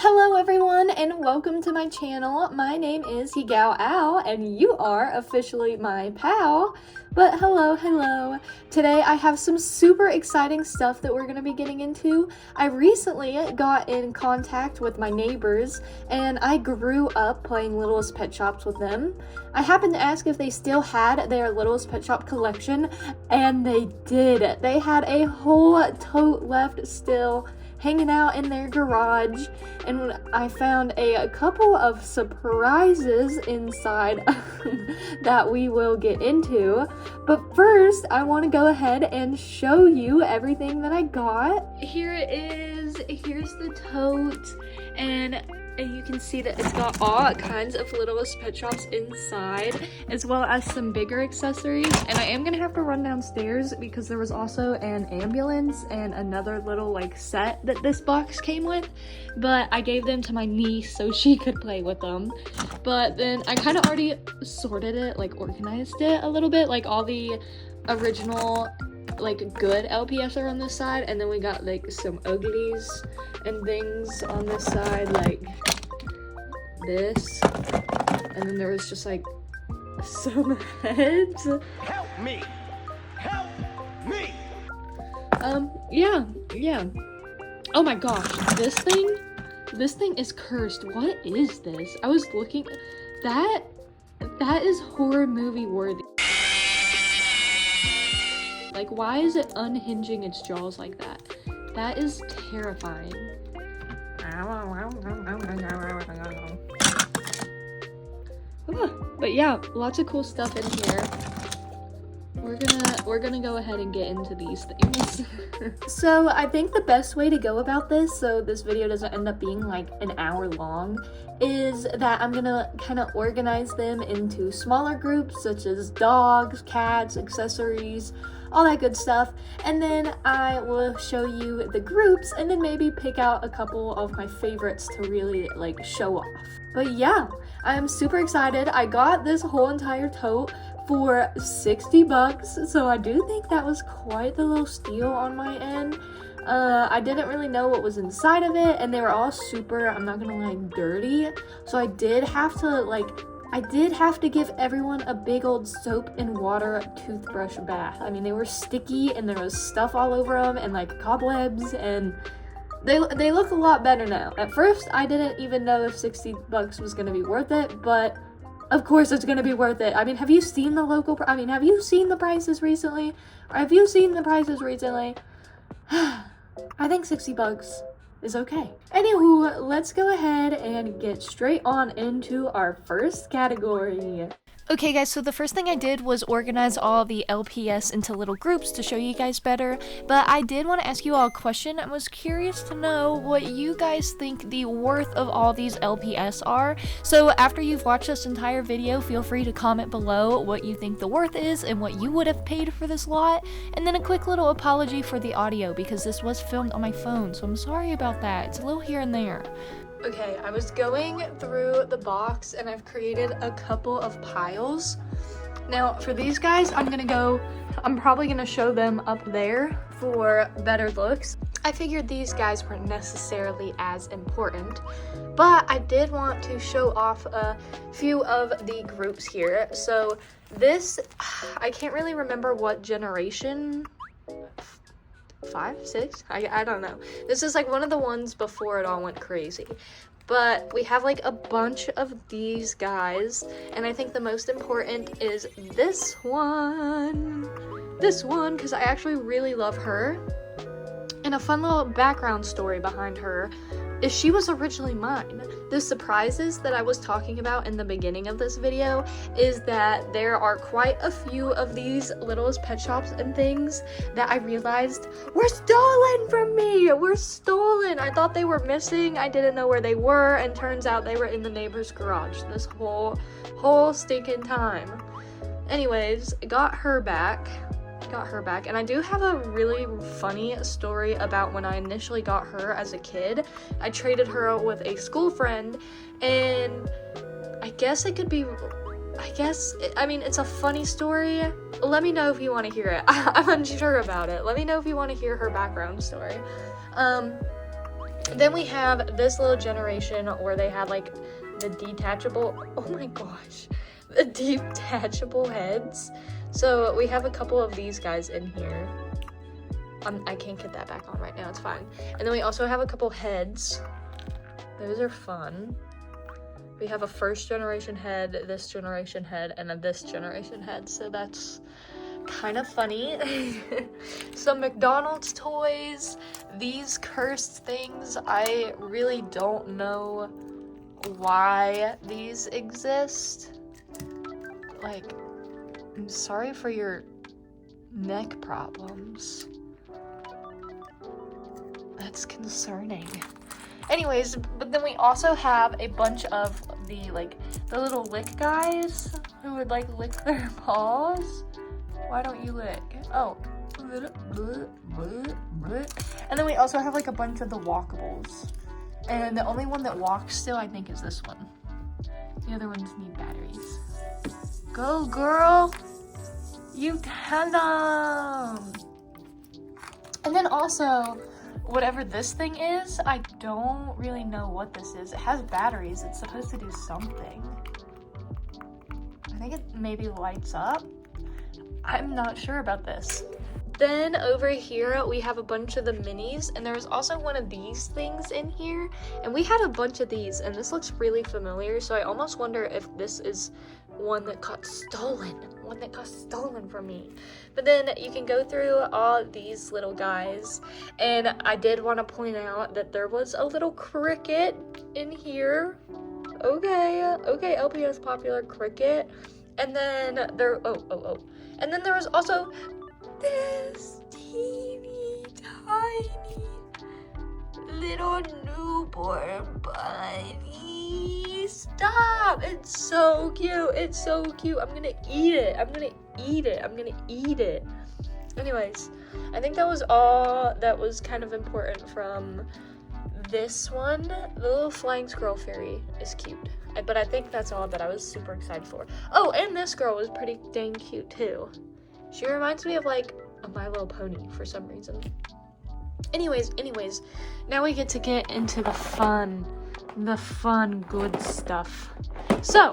Hello everyone and welcome to my channel. My name is Higao Ao and you are officially my pal. But hello. Today I have some super exciting stuff that we're going to be getting into. I recently got in contact with my neighbors and I grew up playing Littlest Pet Shops with them. I happened to ask if they still had their Littlest Pet Shop collection and they did. They had a whole tote left still hanging out in their garage, and I found a couple of surprises inside that we will get into. But first, I want to go ahead and show you everything that I got. Here it is. Here's the tote, and you can see that it's got all kinds of Littlest Pet Shops inside, as well as some bigger accessories. And I am gonna have to run downstairs because there was also an ambulance and another little set that this box came with, but I gave them to my niece so she could play with them. But then I kind of already sorted it, organized it a little bit, all the original good LPS are on this side, and then we got some uglies and things on this side, like this, and then there was just some heads. Help me! Yeah. Oh my gosh, this thing is cursed. What is this? I was looking, that is horror movie worthy. Why is it unhinging its jaws like that? That is terrifying. But yeah, lots of cool stuff in here. We're gonna go ahead and get into these things. So I think the best way to go about this, so this video doesn't end up being an hour long, is that I'm gonna kind of organize them into smaller groups, such as dogs, cats, accessories, all that good stuff, and then I will show you the groups and then maybe pick out a couple of my favorites to really show off. But yeah, I'm super excited. I got this whole entire tote for 60 bucks, so I do think that was quite the little steal on my end. I didn't really know what was inside of it, and they were all super, I'm not gonna lie, dirty, so I did have to give everyone a big old soap and water toothbrush bath. I mean, they were sticky and there was stuff all over them and cobwebs, and they look a lot better now. At first, I didn't even know if 60 bucks was gonna be worth it, but of course it's gonna be worth it. I mean, have you seen the have you seen the prices recently? I think 60 bucks is okay. Anywho, let's go ahead and get straight on into our first category. Okay guys, so the first thing I did was organize all the LPS into little groups to show you guys better, but I did want to ask you all a question. I was curious to know what you guys think the worth of all these LPS are. So after you've watched this entire video, feel free to comment below what you think the worth is and what you would have paid for this lot. And then a quick little apology for the audio because this was filmed on my phone, so I'm sorry about that. It's a little here and there. Okay, I was going through the box and I've created a couple of piles. Now for these guys, I'm probably gonna show them up there for better looks. I figured these guys weren't necessarily as important, but I did want to show off a few of the groups here. So this, I can't really remember what generation, 5, 6? I don't know. This is one of the ones before it all went crazy. But we have a bunch of these guys, and I think the most important is this one. This one, because I actually really love her. And a fun little background story behind her is she was originally mine. The surprises that I was talking about in the beginning of this video is that there are quite a few of these Littlest Pet Shops and things that I realized were stolen from me. Were stolen. I thought they were missing. I didn't know where they were, and turns out they were in the neighbor's garage this whole stinking time. Anyways, got her back, and I do have a really funny story about when I initially got her as a kid. I traded her with a school friend, and I mean, it's a funny story. Let me know if you want to hear it. I'm unsure about it. Let me know if you want to hear her background story. Then we have this little generation where they had like the detachable, oh my gosh, the detachable heads. So we have a couple of these guys in here. I can't get that back on right now, it's fine. And then we also have a couple heads. Those are fun. We have a first generation head, this generation head, and a this generation head. So that's kind of funny. Some McDonald's toys. These cursed things, I really don't know why these exist. Like, I'm sorry for your neck problems. That's concerning. Anyways, but then we also have a bunch of the little lick guys who would like lick their paws. Why don't you lick? Oh. And then we also have like a bunch of the walkables. And the only one that walks still, I think, is this one. The other ones need batteries. Go, girl! You can them! And then also, whatever this thing is, I don't really know what this is. It has batteries. It's supposed to do something. I think it maybe lights up. I'm not sure about this. Then over here, we have a bunch of the minis, and there's also one of these things in here. And we had a bunch of these, and this looks really familiar, so I almost wonder if this is one that got stolen. One that got stolen from me. But then you can go through all these little guys, and I did want to point out that there was a little cricket in here. Okay, LPS popular cricket. And then and then there was also this teeny tiny little newborn bunny. Stop! It's so cute. It's so cute. I'm gonna eat it. I'm gonna eat it. I'm gonna eat it. Anyways, I think that was all that was kind of important from this one. The little flying squirrel fairy is cute. But I think that's all that I was super excited for. Oh, and this girl was pretty dang cute too. She reminds me of like a My Little Pony for some reason. Anyways, now we get to get into the fun good stuff. So,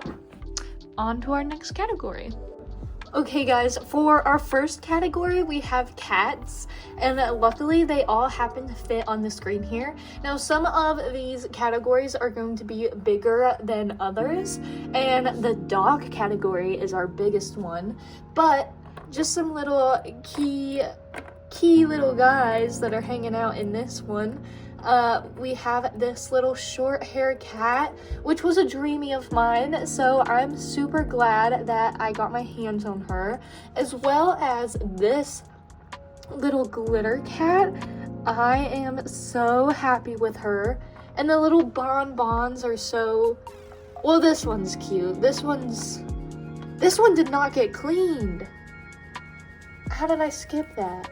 on to our next category. Okay guys, for our first category, we have cats, and luckily they all happen to fit on the screen here. Now, some of these categories are going to be bigger than others, and the dog category is our biggest one, but just some little key little guys that are hanging out in this one. We have this little short hair cat, which was a dreamie of mine, so I'm super glad that I got my hands on her, as well as this little glitter cat. I am so happy with her, and the little bonbons are so, well, this one's cute. This one did not get cleaned. How did I skip that?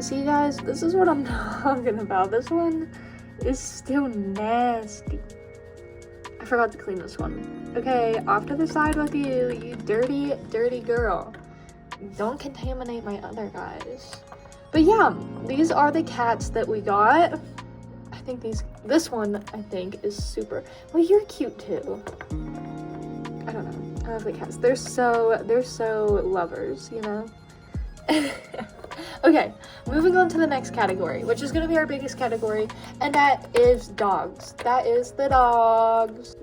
See guys, this is what I'm talking about. This one is still nasty. I forgot to clean this one. Okay, off to the side with you, you dirty, dirty girl. Don't contaminate my other guys. But yeah, these are the cats that we got. I think this one, I think, is super, well, you're cute too. I don't know, I love the cats. They're so lovers, you know? Okay, moving on to the next category, which is going to be our biggest category, and that is dogs. That is the dogs.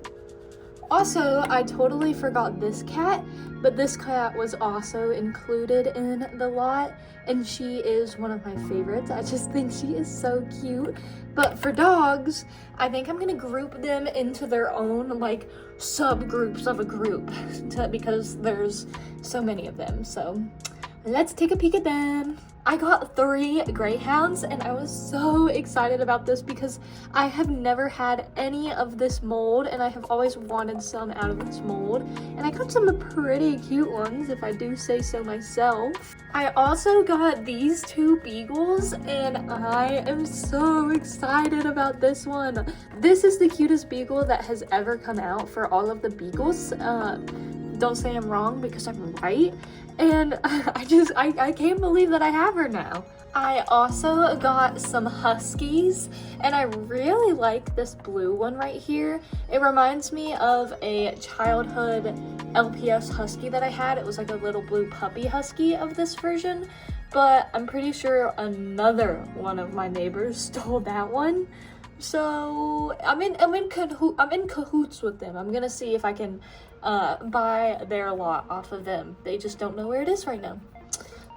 Also, I totally forgot this cat, but this cat was also included in the lot, and she is one of my favorites. I just think she is so cute. But for dogs, I think I'm going to group them into their own, like, subgroups of a group, because there's so many of them, so let's take a peek at them. I got 3 greyhounds, and I was so excited about this because I have never had any of this mold, and I have always wanted some out of this mold, and I got some pretty cute ones, if I do say so myself. I also got these 2 beagles, and I am so excited about this one. This is the cutest beagle that has ever come out for all of the beagles. Don't say I'm wrong, because I'm right. And I can't believe that I have her now. I also got some huskies, and I really like this blue one right here. It reminds me of a childhood LPS husky that I had. It was like a little blue puppy husky of this version, but I'm pretty sure another one of my neighbors stole that one. So I'm in cahoots with them. I'm gonna see if I can buy their lot off of them. They just don't know where it is right now.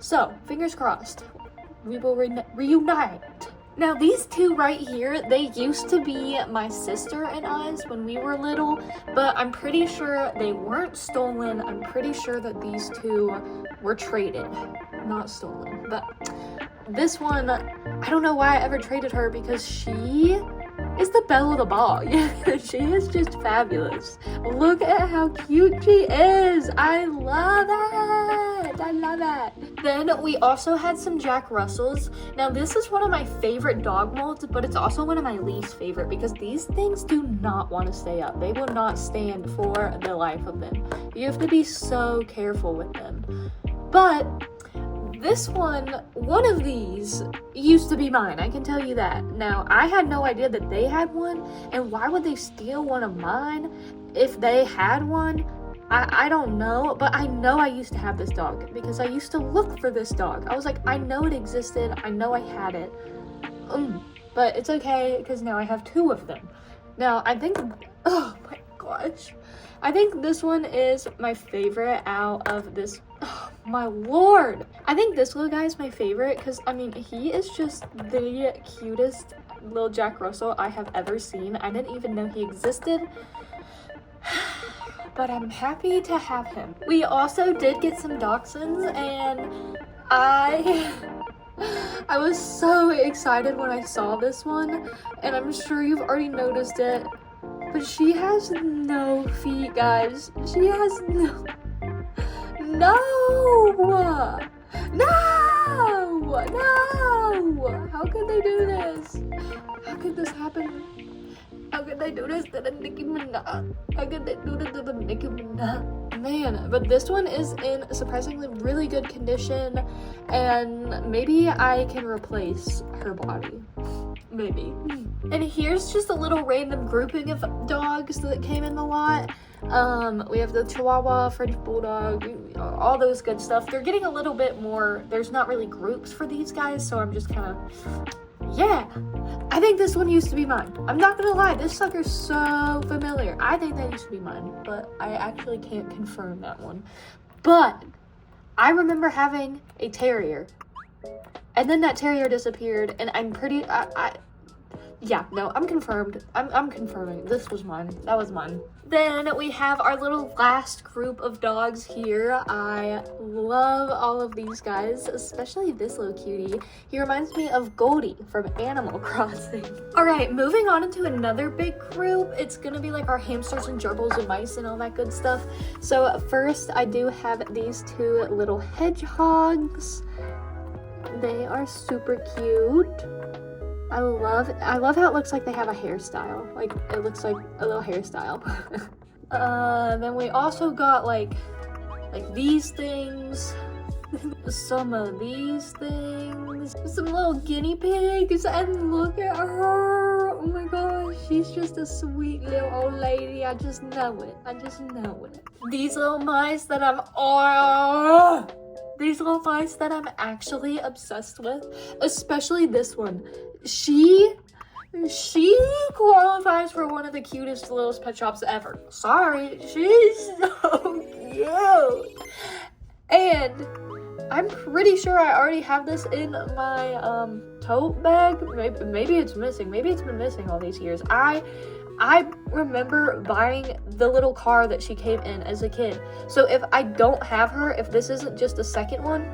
So fingers crossed, we will reunite. Now these two right here, they used to be my sister and I's when we were little, but I'm pretty sure they weren't stolen. I'm pretty sure that these two were traded, not stolen. But this one, I don't know why I ever traded her, because she is the belle of the ball. Yeah, she is just fabulous. Look at how cute she is. I love it. I love it. Then we also had some Jack Russells. Now this is one of my favorite dog molds, but it's also one of my least favorite because these things do not want to stay up. They will not stand for the life of them. You have to be so careful with them. But this one of these used to be mine, I can tell you that. Now, I had no idea that they had one, and why would they steal one of mine if they had one? I don't know, but I know I used to have this dog because I used to look for this dog. I was like, I know it existed, I know I had it. But it's okay, because now I have two of them. Now, I think, oh my gosh. I think this one is my favorite out of this. Oh my lord. I think this little guy is my favorite because, I mean, he is just the cutest little Jack Russell I have ever seen. I didn't even know he existed. But I'm happy to have him. We also did get some dachshunds, and I was so excited when I saw this one, and I'm sure you've already noticed it. But she has no feet, guys. She has no. How could they do this? How could this happen? How could they do this to the Nicki Minaj? How could they do this to the Nicki Minaj? Man, but this one is in surprisingly really good condition, and maybe I can replace her body. Maybe. And here's just a little random grouping of dogs that came in the lot. We have the Chihuahua, French Bulldog, all those good stuff. They're getting a little bit more, there's not really groups for these guys, so I'm just kind of, yeah. I think this one used to be mine. I'm not gonna lie, this sucker's so familiar. I think that used to be mine, but I actually can't confirm that one. But I remember having a terrier, and then that terrier disappeared, and I'm pretty, yeah, no, I'm confirmed. I'm confirming. This was mine. That was mine. Then we have our little last group of dogs here. I love all of these guys, especially this little cutie. He reminds me of Goldie from Animal Crossing. All right, moving on into another big group. It's gonna be like our hamsters and gerbils and mice and all that good stuff. So first, I do have these two little hedgehogs. They are super cute. I love how it looks like they have a hairstyle. Like, it looks like a little hairstyle. Then we also got like these things. Some of these things. Some little guinea pigs, and look at her. Oh my gosh, she's just a sweet little old lady. I just know it. I just know it. These little mice that these little mice that I'm actually obsessed with, especially this one. She qualifies for one of the cutest little pet shops ever. Sorry, she's so cute. And I'm pretty sure I already have this in my tote bag. Maybe it's missing. Maybe it's been missing all these years. I remember buying the little car that she came in as a kid. So if I don't have her, if this isn't just the second one,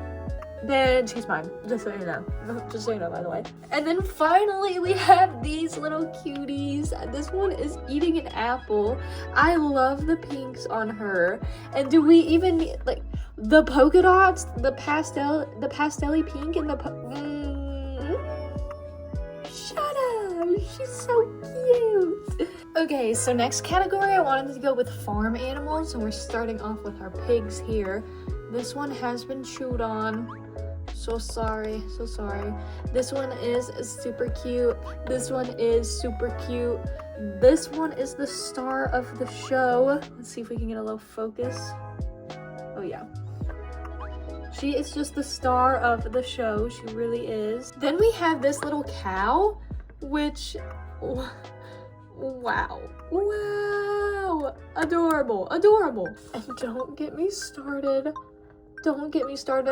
then she's mine. Just so you know. Just so you know, by the way. And then finally we have these little cuties. This one is eating an apple. I love the pinks on her. And do we even need, like, the polka dots, the pastel-y pink, and the shut up! She's so cute. Okay, so next category, I wanted to go with farm animals, and we're starting off with our pigs here. This one has been chewed on So sorry, so sorry. This one is super cute. This one is super cute. This one is the star of the show. Let's see if we can get a little focus. Oh yeah. She is just the star of the show. She really is. Then we have this little cow, which, wow. Wow. Adorable, adorable. And don't get me started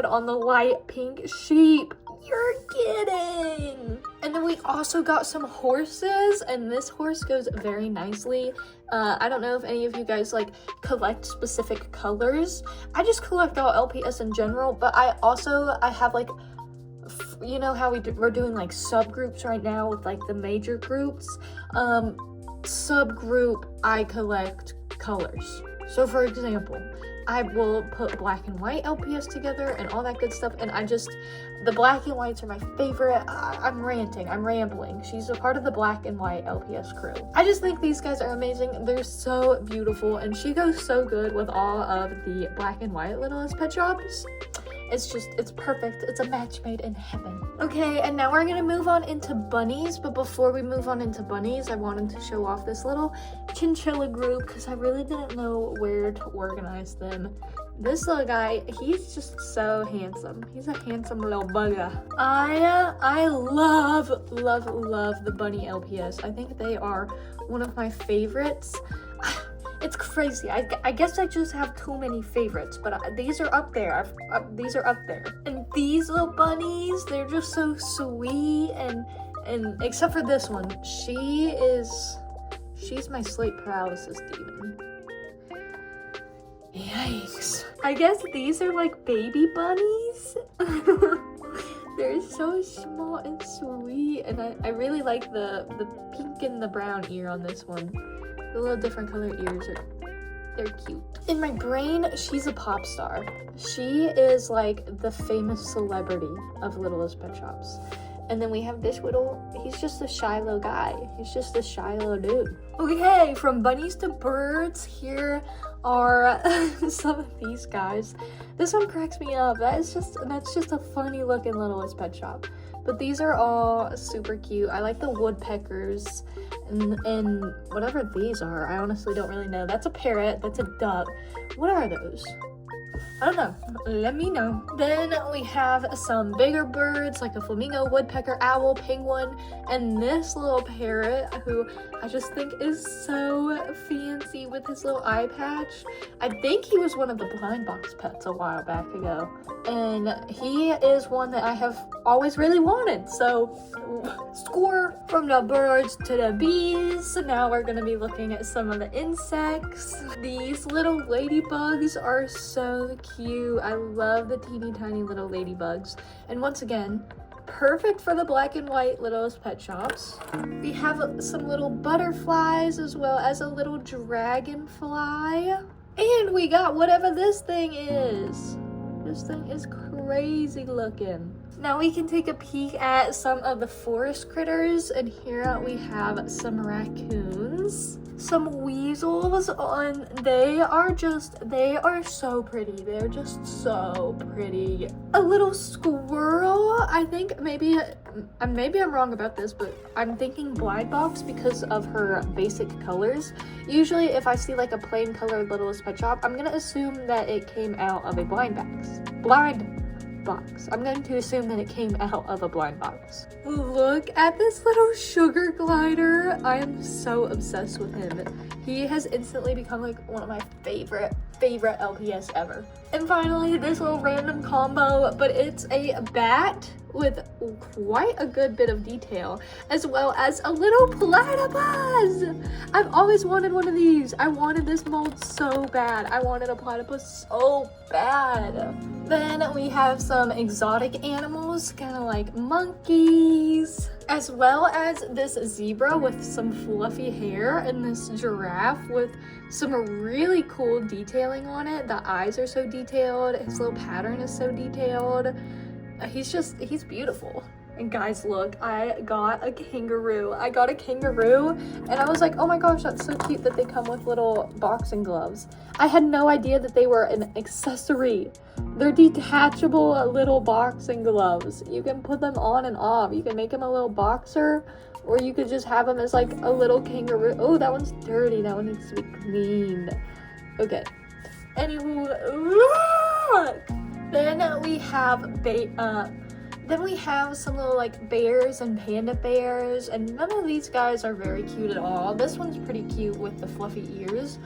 on the light pink sheep. You're kidding. And then we also got some horses, and this horse goes very nicely. I don't know if any of you guys like collect specific colors. I just collect all LPS in general, but I have like, you know how we're doing like subgroups right now with like the major groups. Subgroup, I collect colors. So for example, I will put black and white LPS together and all that good stuff, and the black and whites are my favorite. I'm rambling. She's a part of the black and white LPS crew. I just think these guys are amazing. They're so beautiful, and she goes so good with all of the black and white Littlest Pet Shops. It's perfect. It's a match made in heaven. Okay, and now we're gonna move on into bunnies, but before we move on into bunnies, I wanted to show off this little chinchilla group because I really didn't know where to organize them. This little guy, he's just so handsome. He's a handsome little bugger. I love the bunny LPS. I think they are one of my favorites. It's crazy. I guess I just have too many favorites, but these are up there. These are up there. And these little bunnies, they're just so sweet, and except for this one, she's my sleep paralysis demon. Yikes. I guess these are like baby bunnies. They're so small and sweet, and I really like the pink and the brown ear on this one. The little different color ears they're cute. In my brain, she's a pop star. She is like the famous celebrity of Littlest Pet Shops. And then we have this he's just a shy little guy. He's just a shy little dude. Okay, from bunnies to birds, here are some of these guys. This one cracks me up. That's just a funny looking Littlest Pet Shop. But these are all super cute. I like the woodpeckers and whatever these are. I honestly don't really know. That's a parrot. That's a duck. What are those? I don't know. Let me know. Then we have some bigger birds like a flamingo, woodpecker, owl, penguin, and this little parrot who I just think is so fancy with his little eye patch. I think he was one of the blind box pets a while back ago, and he is one that I have always really wanted. So score from the birds to the bees. So now we're gonna be looking at some of the insects. These little ladybugs are so cute. I love the teeny tiny little ladybugs. And once again, perfect for the black and white Littlest Pet Shops. We have some little butterflies as well as a little dragonfly. And we got whatever this thing is. This thing is crazy looking. Now we can take a peek at some of the forest critters, and here we have some raccoons, some weasels, and they are so pretty. They're just so pretty. A little squirrel. I think maybe I'm wrong about this, but I'm thinking blind box because of her basic colors. Usually if I see like a plain colored Littlest Pet Shop, I'm gonna assume that it came out of a blind box. I'm going to assume that it came out of a blind box. Look at this little sugar glider. I am so obsessed with him. He has instantly become like one of my favorite LPS ever. And finally, this little random combo, but it's a bat with quite a good bit of detail, as well as a little platypus. I've always wanted one of these. I wanted this mold so bad. I wanted a platypus so bad. Then we have some exotic animals, kind of like monkeys, as well as this zebra with some fluffy hair, and this giraffe with some really cool detailing on it. The eyes are so detailed. His little pattern is so detailed. He's beautiful. And guys, look, I got a kangaroo. I got a kangaroo, and I was like, oh my gosh, that's so cute that they come with little boxing gloves. I had no idea that they were an accessory. They're detachable little boxing gloves. You can put them on and off. You can make them a little boxer, or you could just have them as like a little kangaroo. Oh, that one's dirty. That one needs to be cleaned. Okay. Anywho, then we have some little like bears and panda bears, and none of these guys are very cute at all. This one's pretty cute with the fluffy ears,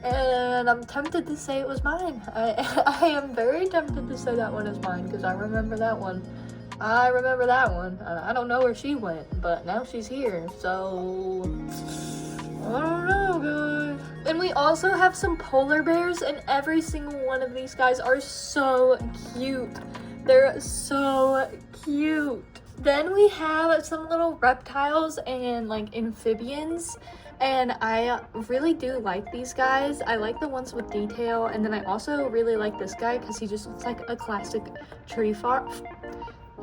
and I'm tempted to say it was mine. I am very tempted to say that one is mine because I remember that one. I don't know where she went, but now she's here, so I don't know, guys. And we also have some polar bears, and every single one of these guys are so cute. They're so cute. Then we have some little reptiles and like amphibians, and I really do like these guys. I like the ones with detail, and then I also really like this guy because he just looks like a classic tree frog.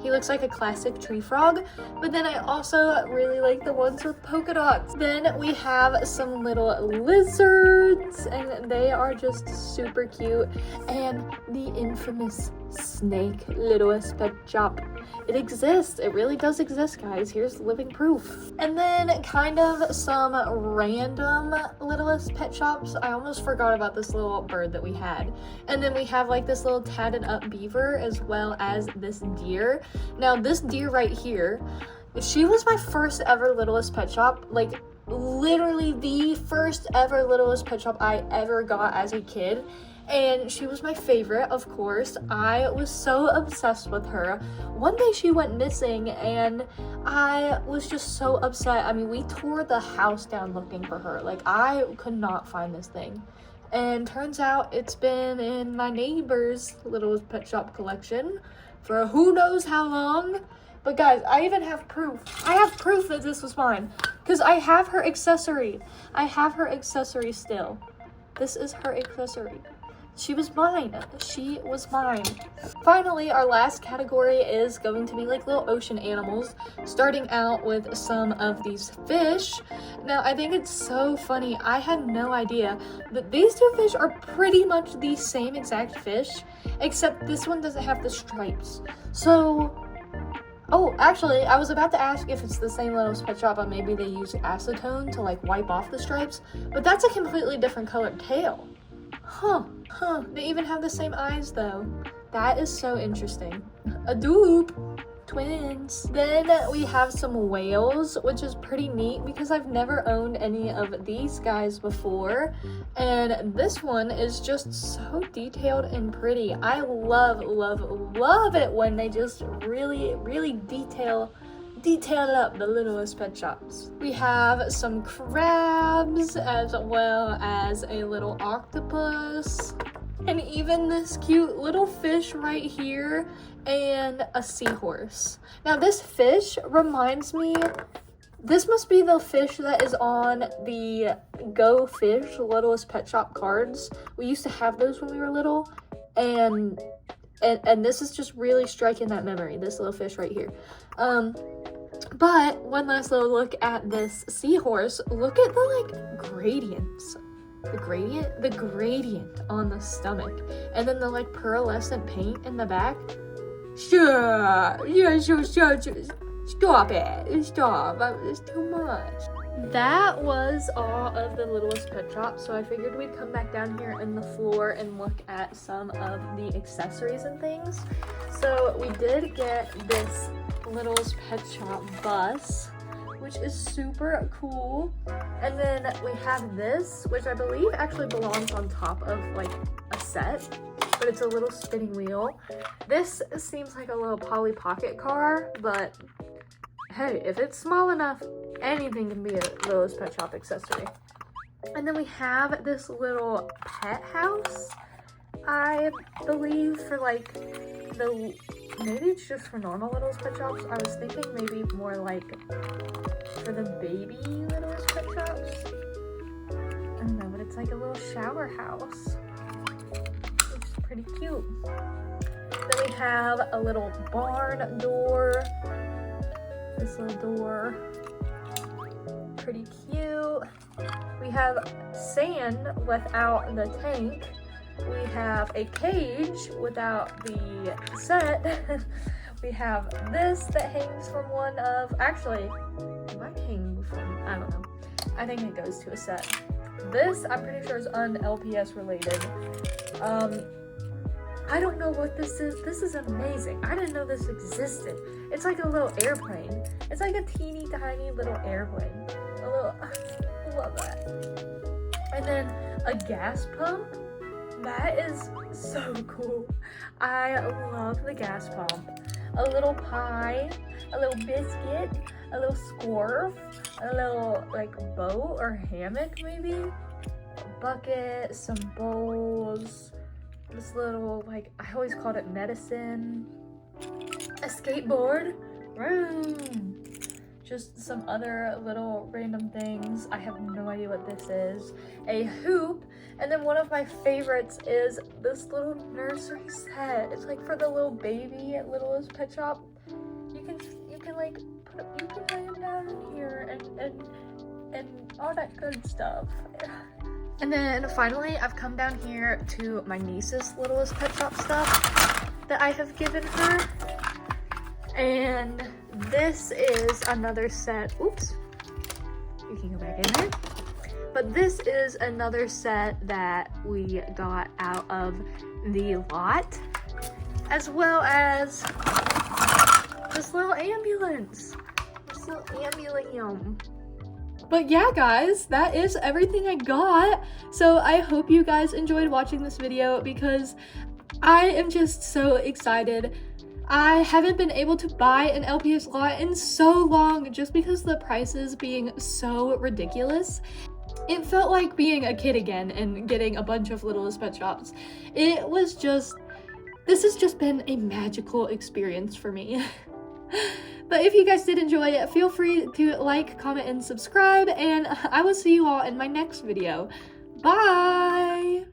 He looks like a classic tree frog, but then I also really like the ones with polka dots. Then we have some little lizards, and they are just super cute. And the infamous snake, Littlest Pet Shop. It exists. It really does exist, guys. Here's living proof. And then kind of some random Littlest Pet Shops. I almost forgot about this little bird that we had. And then we have like this little tatted up beaver, as well as this deer. Now this deer right here, she was my first ever Littlest Pet Shop. Like literally the first ever Littlest Pet Shop I ever got as a kid. And she was my favorite, of course. I was so obsessed with her. One day she went missing, and I was just so upset. I mean, we tore the house down looking for her. Like, I could not find this thing. And turns out it's been in my neighbor's Littlest Pet Shop collection for who knows how long. But guys, I even have proof. I have proof that this was mine, because I have her accessory. I have her accessory still. This is her accessory. She was mine. She was mine. Finally, our last category is going to be like little ocean animals, starting out with some of these fish. Now, I think it's so funny. I had no idea that these two fish are pretty much the same exact fish, except this one doesn't have the stripes. So, oh, actually, I was about to ask if it's the same Littlest Pet Shop, but maybe they use acetone to like wipe off the stripes, but that's a completely different colored tail. They even have the same eyes though. That is so interesting. A dupe. Twins. Then we have some whales, which is pretty neat because I've never owned any of these guys before. And this one is just so detailed and pretty. I love it when they just really detail up the Littlest Pet Shops. We have some crabs, as well as a little octopus, and even this cute little fish right here, and a seahorse. Now this fish reminds me, this must be the fish that is on the Go Fish Littlest Pet Shop cards. We used to have those when we were little, and this is just really striking that memory, this little fish right here. But one last little look at this seahorse. Look at the like gradients. The gradient on the stomach, and then the like pearlescent paint in the back. Stop it. Stop. It's too much. That was all of the Littlest Pet Shop, so I figured we'd come back down here in the floor and look at some of the accessories and things. So we did get this Littlest Pet Shop bus, which is super cool. And then we have this, which I believe actually belongs on top of like a set, but it's a little spinning wheel. This seems like a little Polly Pocket car, but hey, if it's small enough, anything can be a Littlest Pet Shop accessory. And then we have this little pet house, I believe, for like the, maybe it's just for normal Littlest Pet Shops. I was thinking maybe more like for the baby Littlest Pet Shops. I don't know, but it's like a little shower house, which is pretty cute. Then we have a little barn door, This little door, pretty cute. We have sand without the tank. We have a cage without the set. We have this that hangs from one of, actually, it might hang from, I don't know. I think it goes to a set. This, I'm pretty sure, is un-LPS related. I don't know what this is. This is amazing. I didn't know this existed. It's like a little airplane. It's like a teeny tiny little airplane. I love that. And then a gas pump. That is so cool. I love the gas pump. A little pie, a little biscuit, a little scarf, a little like boat or hammock maybe, a bucket, some bowls, this little, like, I always called it medicine, a skateboard, just some other little random things. I have no idea what this is. A hoop, and then one of my favorites is this little nursery set. It's like for the little baby at Littlest Pet Shop. You can like you can lay him down in here and all that good stuff. And then finally, I've come down here to my niece's Littlest Pet Shop stuff that I have given her. And this is another set. Oops. You can go back in there. But this is another set that we got out of the lot, as well as this little ambulance. This little ambulance. But yeah, guys, that is everything I got. So I hope you guys enjoyed watching this video because I am just so excited. I haven't been able to buy an LPS lot in so long just because the prices being so ridiculous. It felt like being a kid again and getting a bunch of Littlest Pet Shops. This has just been a magical experience for me. But if you guys did enjoy it, feel free to like, comment, and subscribe, and I will see you all in my next video. Bye!